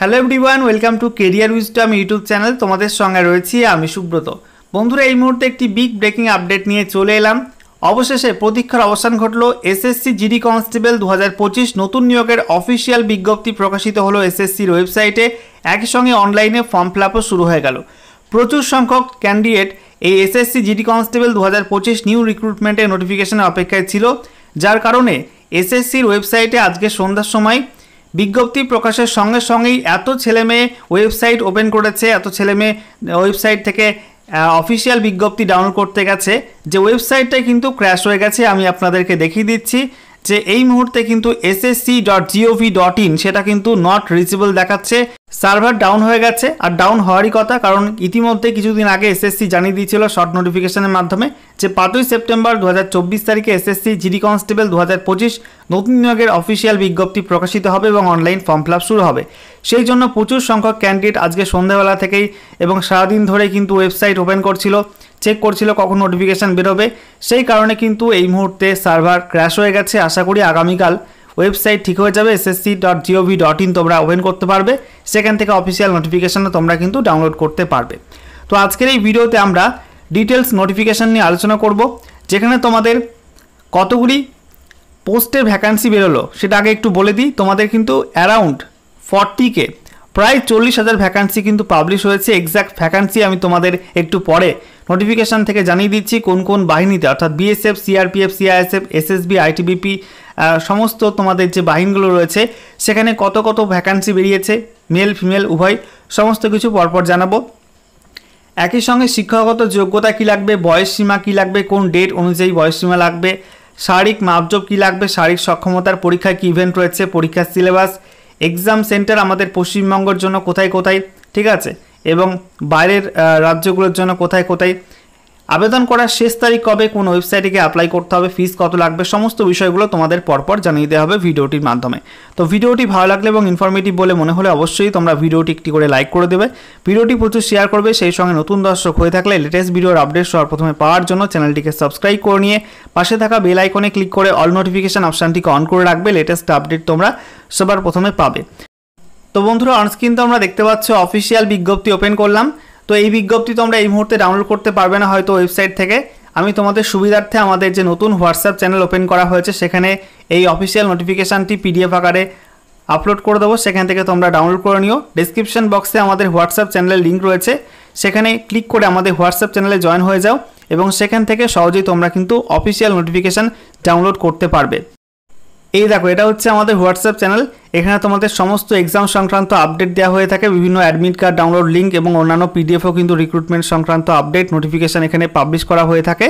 Hello everyone, welcome to career wisdom YouTube channel. তোমাদের সঙ্গে রয়েছি আমি সুব্রত। বন্ধুরা, এই মুহূর্তে একটি বিগ ব্রেকিং আপডেট নিয়ে চলে এলাম। অবশেষে প্রতীক্ষার অবসান ঘটলো। এসএসসি জিডি কনস্টেবল 2025 নতুন নিয়োগের অফিসিয়াল বিজ্ঞপ্তি প্রকাশিত হলো এসএসসির ওয়েবসাইটে। একই সঙ্গে অনলাইনে ফর্ম ফিল আপও শুরু হয়ে গেল। প্রচুর সংখ্যক ক্যান্ডিডেট এই এসএসসি জিডি কনস্টেবল 2025 নিউ রিক্রুটমেন্টের নোটিফিকেশনের অপেক্ষায় ছিল, যার কারণে এসএসসির ওয়েবসাইটে আজকে সন্ধ্যার সময় বিজ্ঞপ্তি প্রকাশের সঙ্গে সঙ্গেই এত ছেলেমেয়ে ওয়েবসাইট ওপেন করেছে, এত ছেলেমেয়ে ওয়েবসাইট থেকে অফিসিয়াল বিজ্ঞপ্তি ডাউনলোড করতে গেছে যে ওয়েবসাইটটা কিন্তু ক্র্যাশ হয়ে গেছে। আমি আপনাদেরকে দেখিয়ে দিচ্ছি যে এই মুহূর্তে কিন্তু ssc.gov.in সেটা কিন্তু নট রিচেবল দেখাচ্ছে, সার্ভার ডাউন হয়ে গেছে। আর ডাউন হওয়ারই কথা, কারণ ইতিমধ্যে কিছুদিন আগে এসএসসি জানিয়ে দিয়েছিল শর্ট নোটিফিকেশনের মাধ্যমে যে 5ই সেপ্টেম্বর 2024 তারিখে এসএসসি জিডি কনস্টেবল 2025 নতুন নিয়োগের অফিসিয়াল বিজ্ঞপ্তি প্রকাশিত হবে এবং অনলাইন ফর্ম ফিল আপ শুরু হবে। সেই জন্য প্রচুর সংখ্যক ক্যান্ডিডেট আজকে সন্ধ্যাবেলা থেকেই এবং সারাদিন ধরে কিন্তু ওয়েবসাইট ওপেন করছিল, চেক করছিল কখন নোটিফিকেশান বেরোবে। সেই কারণে কিন্তু এই মুহূর্তে সার্ভার ক্র্যাশ হয়ে গেছে। আশা করি আগামীকাল ওয়েবসাইট ঠিক হয়ে যাবে। ssc.gov.in তোমরা ওপেন করতে পারবে, সেখান থেকে অফিসিয়াল নোটিফিকেশানও তোমরা কিন্তু ডাউনলোড করতে পারবে। তো আজকের এই ভিডিওতে আমরা ডিটেলস নোটিফিকেশান নিয়ে আলোচনা করব, যেখানে তোমাদের কতগুলি পোস্টের ভ্যাকান্সি বেরোলো সেটা আগে একটু বলে দিই। তোমাদের কিন্তু অ্যারাউন্ড 40K প্রায় 40,000 ভ্যাকান্সি কিন্তু পাবলিশ হয়েছে। এক্স্যাক্ট ভ্যাকান্সি আমি তোমাদের একটু পরে নোটিফিকেশান থেকে জানিয়ে দিচ্ছি কোন কোন বাহিনীতে, অর্থাৎ BSF, CRPF, CISF, SSB, ITBP সমস্ত তোমাদের যে বাহিনীগুলো রয়েছে সেখানে কত কত ভ্যাকান্সি বেরিয়েছে, মেল ফিমেল উভয়, সমস্ত কিছু পরপর জানাবো। একই সঙ্গে শিক্ষাগত যোগ্যতা কী লাগবে, বয়স সীমা কী লাগবে, কোন ডেট অনুযায়ী বয়স সীমা লাগবে, শারীরিক মাপজোপ কী লাগবে, শারীরিক সক্ষমতার পরীক্ষায় কী ইভেন্ট রয়েছে, পরীক্ষার সিলেবাস, এক্সাম সেন্টার আমাদের পশ্চিমবঙ্গের জন্য কোথায় কোথায়, ঠিক আছে, এবং বাইরের রাজ্যগুলোর জন্য কোথায় কোথায়, আবেদন করার শেষ তারিখ কবে, কোন ওয়েবসাইটে গিয়ে অ্যাপ্লাই করতে হবে, ফিস কত লাগবে, সমস্ত বিষয়গুলো তোমাদের পরপর জানিয়ে দেওয়া হবে ভিডিওটির মাধ্যমে। তো ভিডিওটি ভালো লাগলে এবং ইনফরমেটিভ বলে মনে হলে অবশ্যই তোমরা ভিডিওটি একটি করে লাইক করে দেবে, ভিডিওটি প্রচুর শেয়ার করবে। সেই সঙ্গে নতুন দর্শক হয়ে থাকলে লেটেস্ট ভিডিওর আপডেট সবার প্রথমে পাওয়ার জন্য চ্যানেলটিকে সাবস্ক্রাইব করে নিয়ে পাশে থাকা বেল আইকনে ক্লিক করে অল নোটিফিকেশন অপশানটিকে অন করে রাখবে। লেটেস্ট আপডেট তোমরা সবার প্রথমে পাবে। তো বন্ধুরা, অনস্ক্রিন তোমরা দেখতে পাচ্ছ অফিসিয়াল বিজ্ঞপ্তি ওপেন করলাম। তো এই বিজ্ঞপ্তি তোমরা এই মুহূর্তে ডাউনলোড করতে পারবে না হয়তো ওয়েবসাইট থেকে। আমি তোমাদের সুবিধার্থে আমাদের যে নতুন হোয়াটসঅ্যাপ চ্যানেল ওপেন করা হয়েছে সেখানে এই অফিসিয়াল নোটিফিকেশানটি পিডিএফ আকারে আপলোড করে দেবো, সেখান থেকে তোমরা ডাউনলোড করে নিও। ডেসক্রিপশন বক্সে আমাদের হোয়াটসঅ্যাপ চ্যানেলের লিঙ্ক রয়েছে, সেখানে ক্লিক করে আমাদের হোয়াটসঅ্যাপ চ্যানেলে জয়েন হয়ে যাও এবং সেখান থেকে সহজেই তোমরা কিন্তু অফিসিয়াল নোটিফিকেশান ডাউনলোড করতে পারবে। এই দেখো, এটা হচ্ছে আমাদের হোয়াটসঅ্যাপ চ্যানেল। এখানে তোমাদের সমস্ত এক্সাম সংক্রান্ত আপডেট দেওয়া হয়ে থাকে, বিভিন্ন অ্যাডমিট কার্ড ডাউনলোড লিঙ্ক এবং অন্যান্য পিডিএফও কিন্তু রিক্রুটমেন্ট সংক্রান্ত আপডেট নোটিফিকেশান এখানে পাবলিশ করা হয়ে থাকে।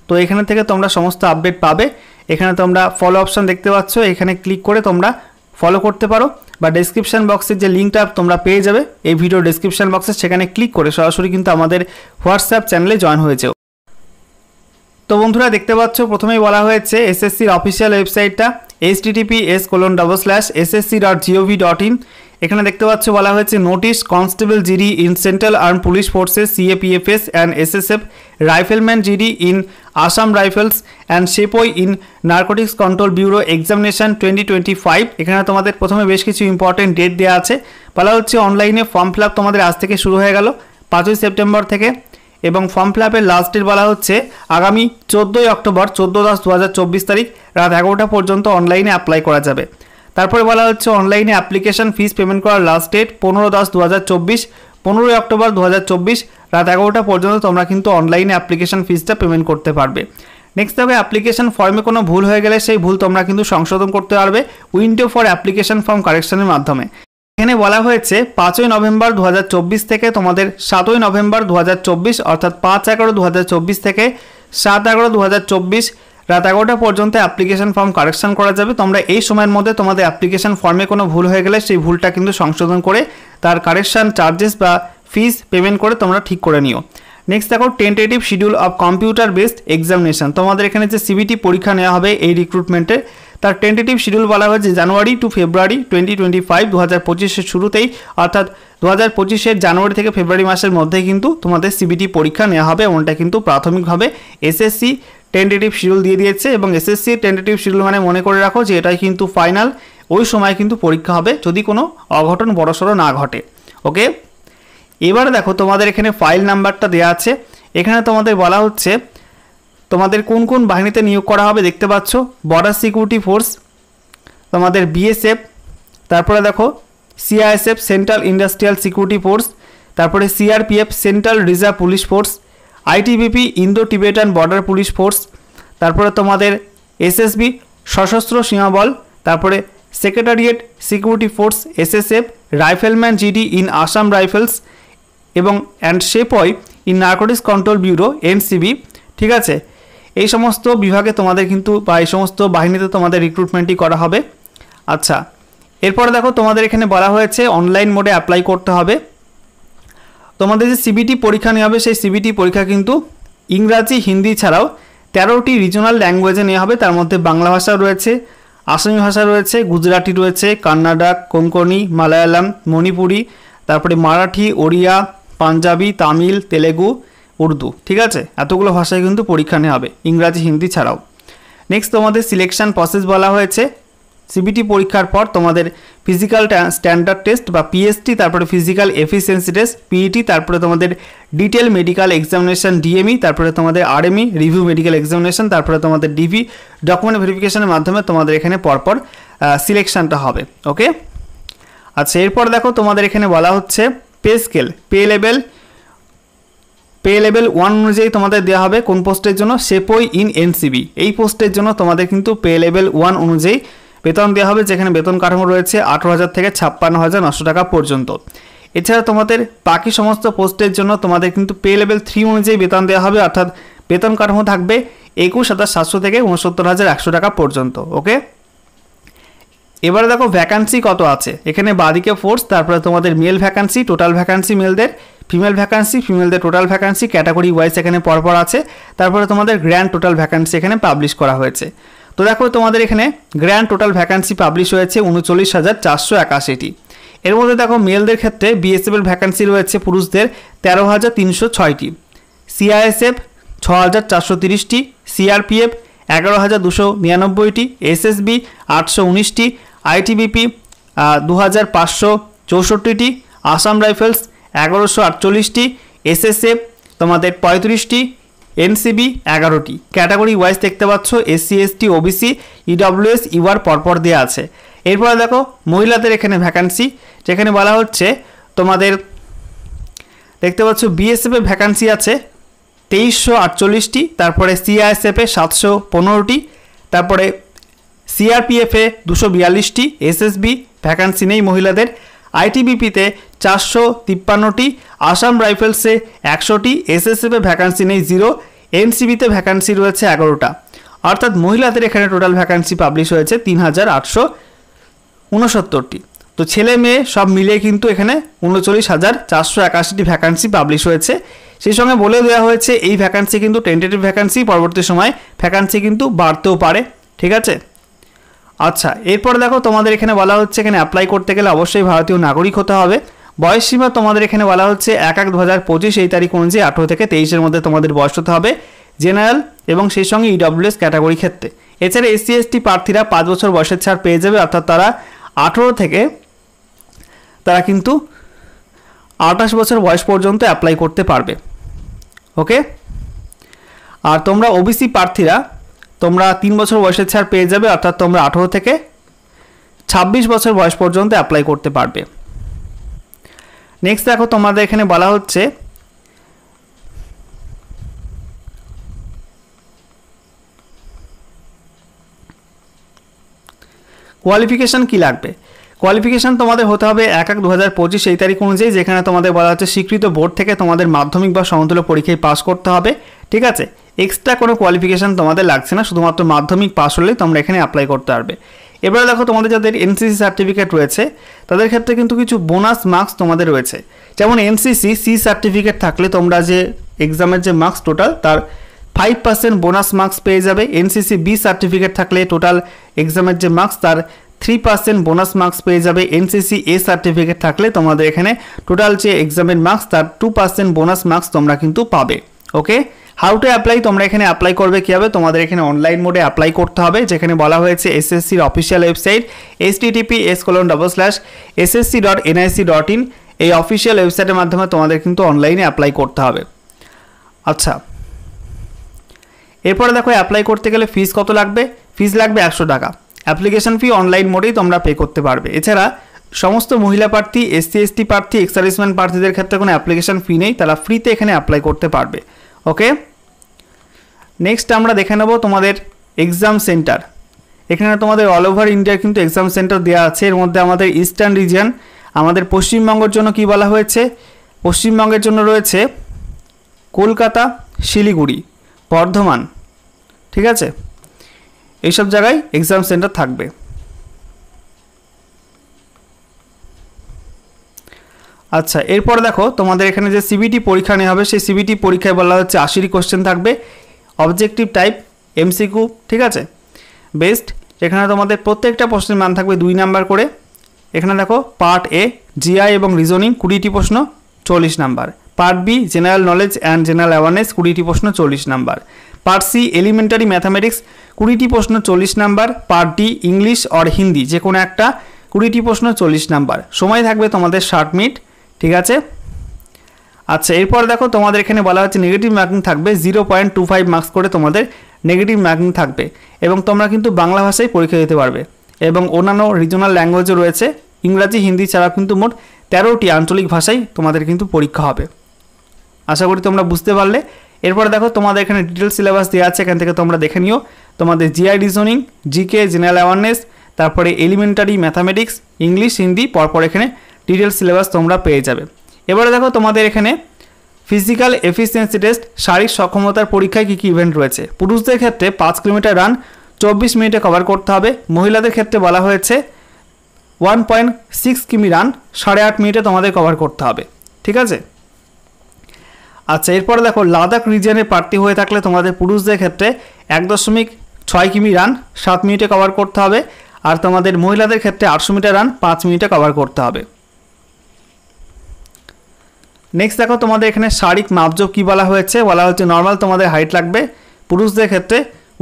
তো এখানে থেকে তোমরা সমস্ত আপডেট পাবে। এখানে তোমরা ফলো অপশান দেখতে পাচ্ছ, এখানে ক্লিক করে তোমরা ফলো করতে পারো, বা ডেসক্রিপশন বক্সের যে লিঙ্কটা তোমরা পেয়ে যাবে এই ভিডিও ডেসক্রিপশন বক্সে, সেখানে ক্লিক করে সরাসরি কিন্তু আমাদের হোয়াটসঅ্যাপ চ্যানেলে জয়েন হয়েছে। তো বন্ধুরা দেখতে পাচ্ছ, প্রথমেই বলা হয়েছে এসএসসির অফিসিয়াল ওয়েবসাইটটা https://ssc.gov.in। এখানে দেখতে পাচ্ছ বলা হয়েছে notice constable GD in central arm police forces CAPFs and SSF, rifleman GD in Assam rifles and sepoy in narcotics control bureau examination 2025। এখানে তোমাদের প্রথমে বেশ কিছু ইম্পর্টেন্ট ডেট দেওয়া আছে। বলা হচ্ছে অনলাইনে ফর্ম ফিল আপ তোমাদের আজ থেকে শুরু হয়ে গেল 5ই সেপ্টেম্বর থেকে, এবং ফর্ম ফিল আপের লাস্ট ডেট বলা হচ্ছে আগামী 14ই অক্টোবর 14/10/2024 তারিখ রাত 11টা পর্যন্ত অনলাইনে অ্যাপ্লাই করা যাবে। তারপরে বলা হচ্ছে অনলাইনে অ্যাপ্লিকেশন ফিস পেমেন্ট করার লাস্ট ডেট 15/10/2024, 15ই অক্টোবর 2024 রাত 11টা পর্যন্ত তোমরা কিন্তু অনলাইনে অ্যাপ্লিকেশন ফিসটা পেমেন্ট করতে পারবে। নেক্সট হবে অ্যাপ্লিকেশন ফর্মে কোনো ভুল হয়ে গেলে সেই ভুল তোমরা কিন্তু সংশোধন করতে পারবে উইন্ডো ফর অ্যাপ্লিকেশন ফর্ম কারেকশনের মাধ্যমে। এখানে বলা হয়েছে 5ই নভেম্বর 2024 থেকে তোমাদের 7ই নভেম্বর 2024, অর্থাৎ 5/11/2024 থেকে 7/11/2024 রাত 11টা পর্যন্ত অ্যাপ্লিকেশন ফর্ম কারেকশন করা যাবে। তোমরা এই সময়ের মধ্যে তোমাদের অ্যাপ্লিকেশন ফর্মে কোনো ভুল হয়ে গেলে সেই ভুলটা কিন্তু সংশোধন করে তার কারেকশন চার্জেস বা ফিস পেমেন্ট করে তোমরা ঠিক করে নিও। নেক্সট দেখো tentative schedule of computer based examination. তোমাদের এখানে যে সিবিটি পরীক্ষা নেওয়া হবে এই রিক্রুটমেন্টের, তার টেন্টেটিভ শিডিউল বলা হয়েছে জানুয়ারি টু ফেব্রুয়ারি 2025, 2025-এর শুরুতেই, অর্থাৎ 2025-এর জানুয়ারি থেকে ফেব্রুয়ারি মাসের মধ্যেই কিন্তু তোমাদের সিবিটি পরীক্ষা নেওয়া হবে। এমনটা কিন্তু প্রাথমিকভাবে এসএসসি টেন্টেটিভ শিডিউল দিয়ে দিয়েছে, এবং এসএসসি টেন্টেটিভ শিডিউল মানে মনে করে রাখো যে এটাই কিন্তু ফাইনাল। ওই সময় কিন্তু পরীক্ষা হবে যদি কোনো অঘটন বড়সড় না ঘটে। ওকে, এবারে দেখো তোমাদের এখানে ফাইল নাম্বারটা দেওয়া আছে। এখানে তোমাদের বলা হচ্ছে তোমাদের কোন কোন বাহিনীতে নিয়োগ করা হবে দেখতে পাচ্ছ। বর্ডার সিকিউরিটি ফোর্স, তোমাদের বিএসএফ, তারপরে দেখো CISF central industrial security force, তারপরে CRPF central reserve police force, ITBP Indo Tibetan border police force, তারপরে তোমাদের এসএসবি সশস্ত্র সীমাবল, তারপরে secretariat security force SSF, rifleman GD in Assam rifles এবং and sepoy in narcotics control bureau NCB. ঠিক আছে, এই সমস্ত বিভাগে তোমাদের কিন্তু বা এই সমস্ত বাহিনীতে তোমাদের রিক্রুটমেন্টই করা হবে। আচ্ছা, এরপরে দেখো তোমাদের এখানে বলা হয়েছে অনলাইন মোডে অ্যাপ্লাই করতে হবে। তোমাদের যে সিবিটি পরীক্ষা নেওয়া হবে সেই সিবিটি পরীক্ষা কিন্তু ইংরাজি হিন্দি ছাড়াও 13টি রিজনাল ল্যাঙ্গুয়েজে নেওয়া হবে। তার মধ্যে বাংলা ভাষা রয়েছে, আসামি ভাষা রয়েছে, গুজরাটি রয়েছে, কান্নাডা, কোঙ্কনি, মালায়ালাম, মণিপুরি, তারপরে মারাঠি, ওড়িয়া, পাঞ্জাবি, তামিল, তেলেগু, উর্দু। ঠিক আছে, এতগুলো ভাষায় কিন্তু পরীক্ষা নেওয়া হবে ইংরাজি হিন্দি ছাড়াও। নেক্সট তোমাদের সিলেকশন প্রসেস বলা হয়েছে। সিবিটি পরীক্ষার পর তোমাদের ফিজিক্যাল স্ট্যান্ডার্ড টেস্ট বা পিএসটি, তারপরে ফিজিক্যাল এফিসিয়েন্সি টেস্ট পিইটি, তারপরে তোমাদের ডিটেল মেডিকেল এক্সামিনেশন ডিএমই, তারপরে তোমাদের আরএমই রিভিউ মেডিকেল এক্সামিনেশন, তারপরে তোমাদের ডিভি ডকুমেন্ট ভেরিফিকেশনের মাধ্যমে তোমাদের এখানে পরপর সিলেকশনটা হবে। ওকে, আচ্ছা, এরপর দেখো তোমাদের এখানে বলা হচ্ছে পে স্কেল, পে লেভেল 1 অনুযায়ী তোমাদের দেওয়া হবে কোন পোস্টের জন্য, সেপই ইন এনসিবি। এই পোস্টের জন্য তোমাদের কিন্তু পে লেভেল 1 অনুযায়ী বেতন দেওয়া হবে, যেখানে বেতন কাঠামো রয়েছে 18,000 থেকে 56,900 টাকা পর্যন্ত। এছাড়া তোমাদের বাকি সমস্ত পোস্টের জন্য তোমাদের কিন্তু পে লেভেল 3 অনুযায়ী বেতন দেওয়া হবে, অর্থাৎ বেতন কাঠামো থাকবে 21,700 থেকে 69,100 টাকা পর্যন্ত। ওকে, এবারে দেখো ভ্যাকান্সি কত আছে। এখানে বাদিকে ফোর্স, তারপরে তোমাদের মেল ভ্যাকান্সি, টোটাল ভ্যাকান্সি মেলদের, ফিমেল ভ্যাকান্সি, ফিমেলদের টোটাল ভ্যাকান্সি ক্যাটাগরি ওয়াইজ এখানে পরপর আছে। তারপরে তোমাদের গ্র্যান্ড টোটাল ভ্যাকান্সি এখানে পাবলিশ করা হয়েছে। তো দেখো তোমাদের এখানে গ্র্যান্ড টোটাল ভ্যাকান্সি পাবলিশ হয়েছে 39,481টি। এর মধ্যে দেখো মেলদের ক্ষেত্রে বিএসএফ এর ভ্যাকান্সি রয়েছে পুরুষদের 13,306টি, সিআইএসএফ 6,430টি, সিআরপিএফ 11,299টি, এসএসবি 819টি, আইটিবিপি 2,564টি, আসাম রাইফেলস 1148টি, এসএসএফ তোমাদের 35টি, এনসিবি 11টি। ক্যাটাগরি ওয়াইজ দেখতে পাচ্ছ SC ST OBC EWS UR পরপর দেওয়া আছে। এরপরে দেখো মহিলাদের এখানে ভ্যাকান্সি, যেখানে বলা হচ্ছে তোমাদের দেখতে পাচ্ছ বিএসএফ এ ভ্যাকান্সি আছে 2348টি, তারপরে সিআইএসএফে 715টি, তারপরে সিআরপিএফে 242টি, এসএসবি ভ্যাকান্সি নেই মহিলাদের, আইটিবিপিতে 453টি, আসাম রাইফেলসে 100টি, এসএসএফে ভ্যাকান্সি নেই 0, এনসিবিতে ভ্যাকান্সি রয়েছে 11টা। অর্থাৎ মহিলাদের এখানে টোটাল ভ্যাকান্সি পাবলিশ হয়েছে 3,869টি। তো ছেলে মেয়ে সব মিলিয়ে কিন্তু এখানে 39,481টি ভ্যাকান্সি পাবলিশ হয়েছে। সেই সঙ্গে বলে দেওয়া হয়েছে এই ভ্যাকান্সি কিন্তু টেন্টেটিভ ভ্যাকান্সি, পরবর্তী সময় ভ্যাকান্সি কিন্তু বাড়তেও পারে। ঠিক আছে, আচ্ছা, এরপর দেখো তোমাদের এখানে বলা হচ্ছে এখানে অ্যাপ্লাই করতে গেলে অবশ্যই ভারতীয় নাগরিক হতে হবে। বয়স সীমা তোমাদের এখানে বলা হচ্ছে 1/1/2025 এই তারিখ অনুযায়ী 18 থেকে 23-এর মধ্যে তোমাদের বয়স হতে হবে জেনারেল এবং সেই সঙ্গে ইডব্লিউএস ক্যাটাগরি ক্ষেত্রে। এছাড়া এসসি এসটি প্রার্থীরা 5 বছর বয়সের ছাড় পেয়ে যাবে, অর্থাৎ তারা 18 থেকে তারা কিন্তু 28 বছর বয়স পর্যন্ত অ্যাপ্লাই করতে পারবে। ওকে, আর তোমরা ওবিসি প্রার্থীরা তোমরা 3 বছর বয়সের ছাড় পেয়ে যাবে, অর্থাৎ তোমরা 18 থেকে 26 বছর বয়স পর্যন্ত অ্যাপ্লাই করতে পারবে। নেক্সট দেখো তোমাদের এখানে বলা হচ্ছে কোয়ালিফিকেশন কি লাগবে। কোয়ালিফিকেশন তোমাদের হতে হবে 1/1/2025 এই তারিখ অনুযায়ী, যেখানে তোমাদের বলা হচ্ছে স্বীকৃত বোর্ড থেকে তোমাদের মাধ্যমিক বা সমতুল্য পরীক্ষায় পাস করতে হবে। ঠিক আছে, এক্সট্রা কোনো কোয়ালিফিকেশন তোমাদের লাগছে না, শুধুমাত্র মাধ্যমিক পাস হলেই তোমরা এখানে অ্যাপ্লাই করতে পারবে। এবারে দেখো তোমাদের যাদের এনসিসি সার্টিফিকেট রয়েছে তাদের ক্ষেত্রে কিন্তু কিছু বোনাস মার্কস তোমাদের রয়েছে। যেমন এনসিসি সি সার্টিফিকেট থাকলে তোমরা যে এক্সামের যে মার্কস টোটাল তার 5% বোনাস মার্কস পেয়ে যাবে। এনসিসি বি সার্টিফিকেট থাকলে টোটাল এক্সামের যে মার্কস তার 3% বোনাস মার্কস পেয়ে যাবে। এনসিসি এ সার্টিফিকেট থাকলে তোমাদের এখানে টোটাল যে এক্সামের মার্কস তার 2% বোনাস মার্কস তোমরা কিন্তু পাবে। ওকে, হাউ টু অ্যাপ্লাই, তোমরা এখানে অ্যাপ্লাই করবে কীভাবে, তোমাদের এখানে অনলাইন মোডে অ্যাপ্লাই করতে হবে, যেখানে বলা হয়েছে এসএসসির অফিসিয়াল ওয়েবসাইট https://ssc.nic.in, এই অফিসিয়াল ওয়েবসাইটের মাধ্যমে তোমাদের কিন্তু অনলাইনে অ্যাপ্লাই করতে হবে। আচ্ছা, এরপরে দেখো অ্যাপ্লাই করতে গেলে ফিস কত লাগবে, ফিস লাগবে 100 টাকা। অ্যাপ্লিকেশন ফি অনলাইন মোডেই তোমরা পে করতে পারবে। এছাড়া সমস্ত মহিলা প্রার্থী, এসসি এসটি প্রার্থী, এক্স সার্ভিসম্যান প্রার্থীদের ক্ষেত্রে কোনো অ্যাপ্লিকেশন ফি নেই, তারা ফ্রিতে এখানে অ্যাপ্লাই করতে পারবে। ওকে, নেক্সট আমরা দেখে নেব তোমাদের এক্সাম সেন্টার। এখানে তোমাদের অল ওভার ইন্ডিয়ার কিন্তু এক্সাম সেন্টার দেওয়া আছে। এর মধ্যে আমাদের ইস্টার্ন রিজিয়ন, আমাদের পশ্চিমবঙ্গের জন্য কি বলা হয়েছে, পশ্চিমবঙ্গের জন্য রয়েছে কলকাতা, শিলিগুড়ি, বর্ধমান, ঠিক আছে, এইসব জায়গায় এক্সাম সেন্টার থাকবে। আচ্ছা, এরপর দেখো তোমাদের এখানে যে সিবিটি পরীক্ষা নেওয়া হবে, সেই সিবিটি পরীক্ষায় বলা হচ্ছে 80 কোশ্চেন থাকবে, অবজেক্টিভ টাইপ, এমসিকিউ, ঠিক আছে, বেস্ট। এখানে তোমাদের প্রত্যেকটা প্রশ্নের মান থাকবে 2 নাম্বার করে। এখানে দেখো পার্ট এ জিআই এবং রিজনিং 20টি প্রশ্ন 40 number, part B general knowledge and general awareness 20টি প্রশ্ন 40 number, part C elementary mathematics 20টি প্রশ্ন 40 number, part D English or Hindi যে কোনো একটা 20টি প্রশ্ন 40 নাম্বার। সময় থাকবে তোমাদের 60 মিনিট, ঠিক আছে। আচ্ছা, এরপর দেখো তোমাদের এখানে বলা হচ্ছে নেগেটিভ মার্কিং থাকবে 0.25 মার্কস করে, তোমাদের নেগেটিভ মার্কিং থাকবে এবং তোমরা কিন্তু বাংলা ভাষায় পরীক্ষা দিতে পারবে এবং অন্যান্য রিজনাল ল্যাঙ্গুয়েজও রয়েছে, ইংরাজি, হিন্দি ছাড়া কিন্তু মোট 13টি আঞ্চলিক ভাষায় তোমাদের কিন্তু পরীক্ষা হবে। আশা করি তোমরা বুঝতে পারলে। এরপর দেখো তোমাদের এখানে ডিটেল সিলেবাস দেওয়া আছে, এখান থেকে তোমরা দেখে নিও। তোমাদের GI, reasoning, GK, general awareness, তারপরে এলিমেন্টারি ম্যাথামেটিক্স, ইংলিশ, হিন্দি, পরপর এখানে ডিটেল সিলেবাস তোমরা পেয়ে যাবে। এবারে দেখো তোমাদের এখানে ফিজিক্যাল এফিসিয়েন্সি টেস্ট, শারীরিক সক্ষমতার পরীক্ষায় কী কী ইভেন্ট রয়েছে। পুরুষদের ক্ষেত্রে 5 কিলোমিটার রান 24 মিনিটে কভার করতে হবে। মহিলাদের ক্ষেত্রে বলা হয়েছে 1.6 কিমি রান 8.5 মিনিটে তোমাদের কভার করতে হবে, ঠিক আছে। আচ্ছা, এরপরে দেখো লাদাখ রিজিয়নের প্রার্থী হয়ে থাকলে তোমাদের পুরুষদের ক্ষেত্রে 1.6 কিমি রান 7 মিনিটে কভার করতে হবে, আর তোমাদের মহিলাদের ক্ষেত্রে 800 মিটার রান 5 মিনিটে কভার করতে হবে। নেক্সট দেখো তোমাদের এখানে শারীরিক মাপজোক কী বলা হয়েছে, বলা হচ্ছে নর্মাল তোমাদের হাইট লাগবে পুরুষদের ক্ষেত্রে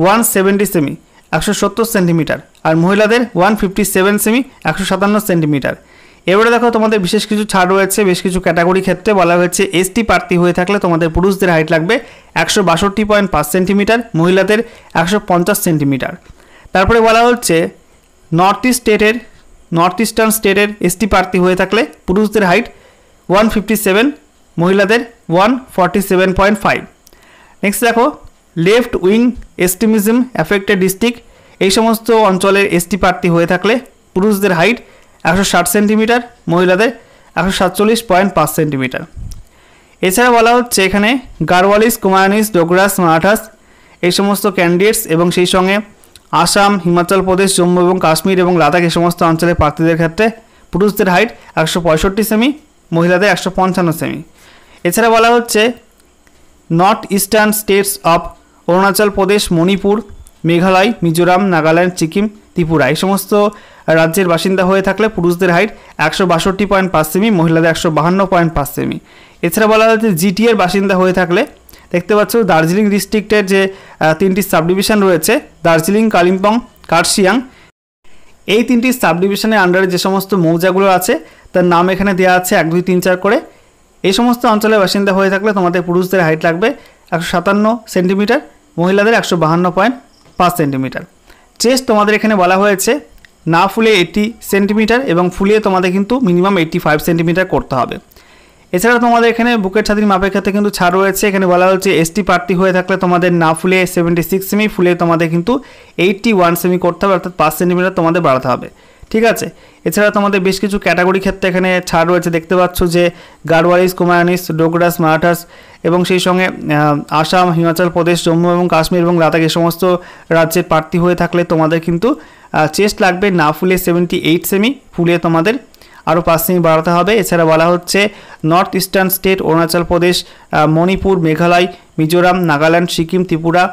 170 সেমি 170 সেন্টিমিটার, আর মহিলাদের 157 সেমি 157 সেন্টিমিটার। এবারে দেখো তোমাদের বিশেষ কিছু ছাড় রয়েছে, বেশ কিছু ক্যাটাগরি ক্ষেত্রে বলা হয়েছে এসটি প্রার্থী হয়ে থাকলে তোমাদের পুরুষদের হাইট লাগবে 162.5 সেন্টিমিটার, মহিলাদের 150 সেন্টিমিটার। তারপরে বলা হচ্ছে নর্থ ইস্টার্ন স্টেটের এসটি প্রার্থী হয়ে থাকলে পুরুষদের হাইট 157, মহিলাদের 147.5। নেক্সট দেখো left wing extremism affected district, এই সমস্ত অঞ্চলের এসটি প্রার্থী হয়ে থাকলে পুরুষদের হাইট 160 সেন্টিমিটার, মহিলাদের 147.5 সেন্টিমিটার। এছাড়া বলা হচ্ছে এখানে গাড়ওয়ালিস, কুমায়ুনিস, ডোগরাস, মারাঠাস এই সমস্ত ক্যান্ডিডেটস এবং সেই সঙ্গে আসাম, হিমাচল প্রদেশ, জম্মু এবং কাশ্মীর এবং লাদাখ এই সমস্ত অঞ্চলের প্রার্থীদের ক্ষেত্রে পুরুষদের হাইট 165 সেমি, মহিলাদের 155 সেমি। এছাড়া বলা হচ্ছে north eastern states of Arunachal Pradesh, Manipur, Meghalaya, Mizoram, Nagaland, Sikkim, Tripura এই সমস্ত রাজ্যের বাসিন্দা হয়ে থাকলে পুরুষদের হাইট 162.5 সেমি, মহিলাদের 152.5 সেমি। এছাড়া বলা হচ্ছে জিটিএর বাসিন্দা হয়ে থাকলে দেখতে পাচ্ছ দার্জিলিং ডিস্ট্রিক্টের যে 3টি সাব ডিভিশন রয়েছে, দার্জিলিং, কালিম্পং, কার্শিয়াং, এই 3টি সাব ডিভিশনের আন্ডারে যে সমস্ত মৌজাগুলো আছে তার নাম এখানে দেওয়া আছে 1, 2, 3, 4 করে। এই সমস্ত অঞ্চলের বাসিন্দা হয়ে থাকলে তোমাদের পুরুষদের হাইট লাগবে 157 সেন্টিমিটার, মহিলাদের 152.5 সেন্টিমিটার। চেস্ট তোমাদের এখানে বলা হয়েছে না ফুলে 80 সেন্টিমিটার এবং ফুলিয়ে তোমাদের কিন্তু মিনিমাম 85 সেন্টিমিটার করতে হবে। এছাড়া তোমাদের এখানে বুকের ছাতির মাপের ক্ষেত্রে কিন্তু ছাড় রয়েছে। এখানে বলা হচ্ছে এসটি প্রার্থী হয়ে থাকলে তোমাদের না ফুলে 76 সেমি, ফুলে তোমাদের কিন্তু 81 সেমি করতে হবে, অর্থাৎ 5 সেন্টিমিটার তোমাদের বাড়াতে হবে, ঠিক আছে। এছাড়া তোমাদের বেশ কিছু ক্যাটাগরি ক্ষেত্রে এখানে ছাড় রয়েছে, দেখতে পাচ্ছ যে গাড়ওয়ালিস, কুমায়ুনিস, ডোগরাস, মারাঠাস এবং সেই সঙ্গে আসাম, হিমাচল প্রদেশ, জম্মু এবং কাশ্মীর এবং লাদাখ এই সমস্ত রাজ্যের প্রার্থী হয়ে থাকলে তোমাদের কিন্তু চেস্ট লাগবে না ফুলে 78 সেমি, ফুলে তোমাদের আরও 5 সেমি বাড়াতে হবে। এছাড়া বলা হচ্ছে north eastern state, Arunachal Pradesh, Manipur, Meghalaya, Mizoram, Nagaland, Sikkim, Tripura,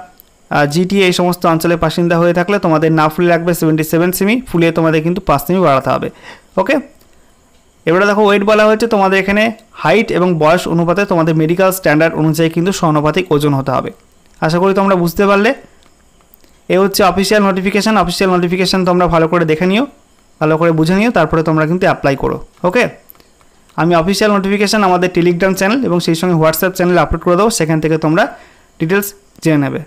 GTA এই সমস্ত অঞ্চলের বাসিন্দা হয়ে থাকলে তোমাদের না ফুলে লাগবে 77 সেমি, ফুলে তোমাদের কিন্তু 5 সেমি বাড়াতে হবে, ওকে। এবারে দেখো ওয়েট বলা হয়েছে তোমাদের এখানে হাইট এবং বয়স অনুপাতে তোমাদের মেডিকেল স্ট্যান্ডার্ড অনুযায়ী কিন্তু সমানুপাতিক ওজন হতে হবে। আশা করি তোমরা বুঝতে পারলে। এ হচ্ছে অফিসিয়াল নোটিফিকেশান তোমরা ভালো করে দেখে নিও, ভালো করে বুঝে নিও, তারপরে তোমরা কিন্তু অ্যাপ্লাই করো। ওকে, আমি অফিসিয়াল নোটিফিকেশান আমাদের টেলিগ্রাম চ্যানেল এবং সেই সঙ্গে হোয়াটসঅ্যাপ চ্যানেলে আপলোড করে দেবো, সেখান থেকে তোমরা ডিটেলস জেনে নেবে।